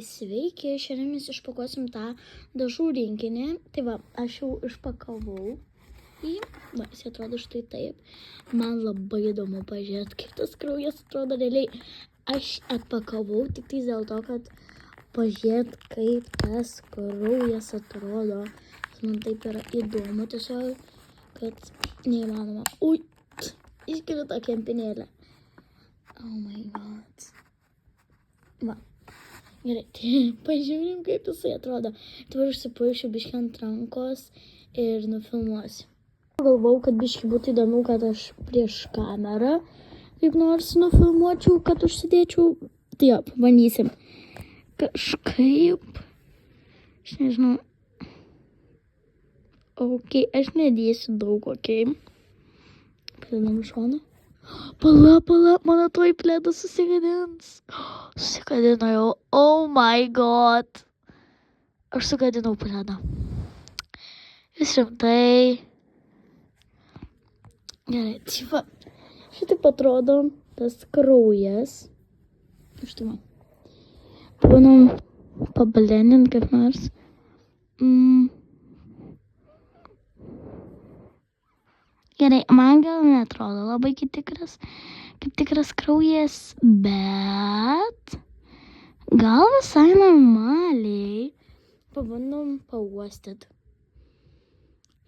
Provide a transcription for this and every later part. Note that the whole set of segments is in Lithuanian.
Sveiki, šiandien mes išpakuosim tą dažų rinkinį. Tai va, aš jau išpakavau jį. Va, jis atrodo štai taip. Man labai įdomu pažiūrėti, kaip tas kraujas atrodo realiai. Aš atpakavau tik tai dėl to, kad pažiūrėti, kaip tas kraujas atrodo. Man taip yra įdomu tiesiog, kad neįmanoma. Ui, iškrito kempinėlė. Oh my god. Va. Gerai, tai pažiūrim, kaip jisai atrodo. Dabar užsipaišiu biškį ant rankos ir nufilmuosiu. Galvau, kad biškį būtų įdomu, kad aš prieš kamerą kaip nors nufilmuočiau, kad užsidėčiau. Tai jo, bandysim. Kažkaip. Aš nežinau. Ok, aš nedėsiu daug, ok. Pridedam šoną. Pala, mano tuoj pledas susigadins. Susigadino jau. Oh my god. Aš sugadinau pledą. Vis rimtai. Gerai, tai šitaip atrodo tas kraujas. Štai man. Pabanom pablendint kaip nors. Gerai, man gal neatrodo labai kaip tikras kraujas, bet gal visai normaliai. Pabandom pauostyti.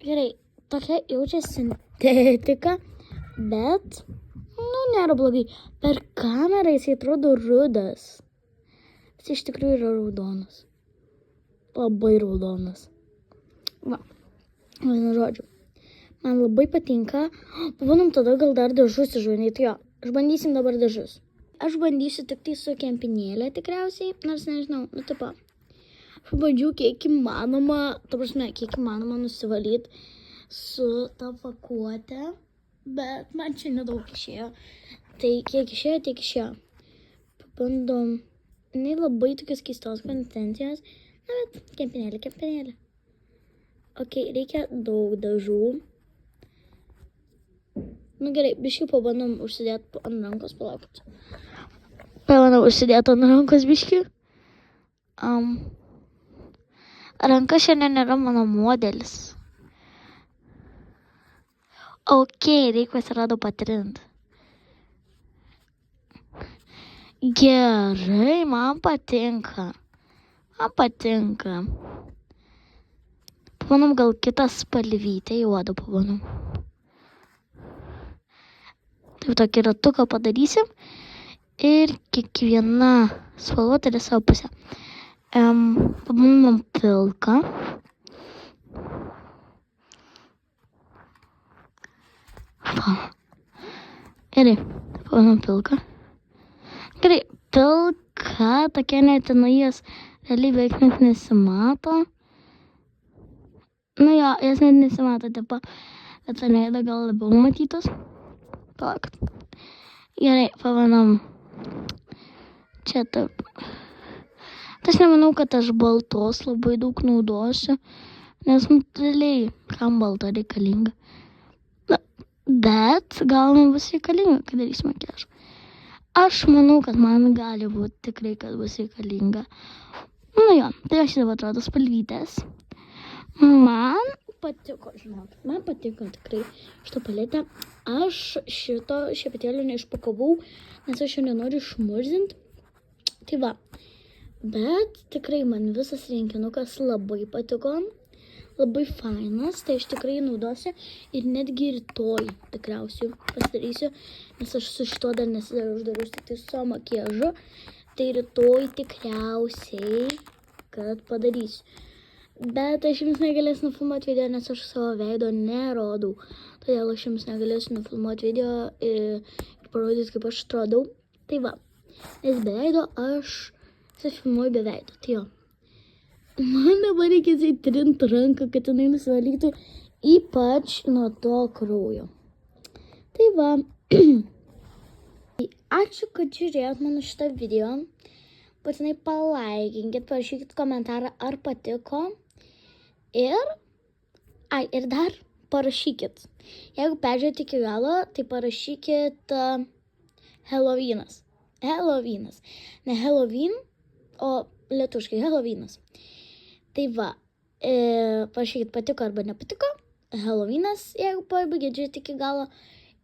Gerai, tokia jaučia sintetika, bet, nėra blogai. Per kamerą jis atrodo rudas. Jis iš tikrųjų yra raudonas. Labai raudonas. Va, vienu žodžiu. Man labai patinka. Pabandom tada gal dar dažus išbandyti. Jo, išbandysim dabar dažus. Aš bandysiu tik tai su kempinėlė tikriausiai, nors nežinau, tipo. Aš bandžiau kiek įmanoma nusivalyti su ta pakuotė, bet man čia nedaug išėjo. Tai kiek išėjo, tiek išėjo. Pabandom. Jinai labai tokios keistos konsistencijos. Na, bet kempinėlė. Ok, reikia daug dažų. Gerai, biškį pabandom užsidėti ant rankos, palaukit. Pabandom užsidėti ant rankos biškį. Ranka šiandien yra mano modelis. Ok, reikia pasirodo patrinti. Gerai, man patinka. Pabandom gal kitą spalvytę juodą pabandom. Taip tokį ratuką padarysim ir kiekviena spalva turi savo pusę. Pabandom pilką. Gerai, pabandom pilką. Gerai, pilka, tokia netinai jas realiai beveik net nesimato. Nu jo, jas net nesimato, tipo, bet veidą gal labiau matytos. Palaukit. Gerai, pabandom. Čia taip. Aš nemanau, kad aš baltos labai daug naudosiu, nes realiai, kam balta reikalinga. Na, bet gal man bus reikalinga, kai darys makiažą. Aš manau, kad man gali būti tikrai, kad bus reikalinga. Nu jo, tai aš dabar atrodo spalvytės. Man patiko, žinokit, man patiko tikrai šitą paletę. Aš šito šepetėlio neišpakavau, nes aš jo nenoriu išmurzinti. Tai va, bet tikrai man visas rinkinukas labai patiko, labai fainas, tai aš tikrai naudosiu ir netgi rytoj tikriausiai pasidarysiu, nes aš su šito dar nesidariau, uždarius tik tai su makiažu, tai rytoj tikriausiai, kad padarysiu. Bet aš jums negalėsiu nufilmuoti video, nes aš savo veido nerodau. Todėl aš jums negalėsiu nufilmuoti video ir parodyti, kaip aš atrodau. Tai va, nes be veido aš filmuoju be veido. Tai jo. Man dabar reikia įtrinti ranką, kad jinai nusivalytų ypač nuo to kraujo. Tai va. Ačiū, kad žiūrėjot mano šitą video. Būtinai palaikinkit, parašykit komentarą, ar patiko. Ir dar parašykit. Jeigu peržiūrėt iki galo, tai parašykit Halloweenas. Ne Halloween, o lietuviškai Halloweenas. Tai va, parašykit patiko arba nepatiko. Halloweenas, jeigu pabaigėt žiūrėti iki galo.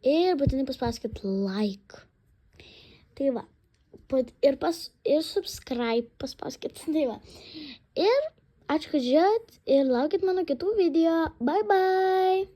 Ir būtinai paspauskit like. Tai va, ir subscribe paspauskit. Tai va. Ir ačiū, kad žiūrėjot ir laukit mano kitų video. Bye bye.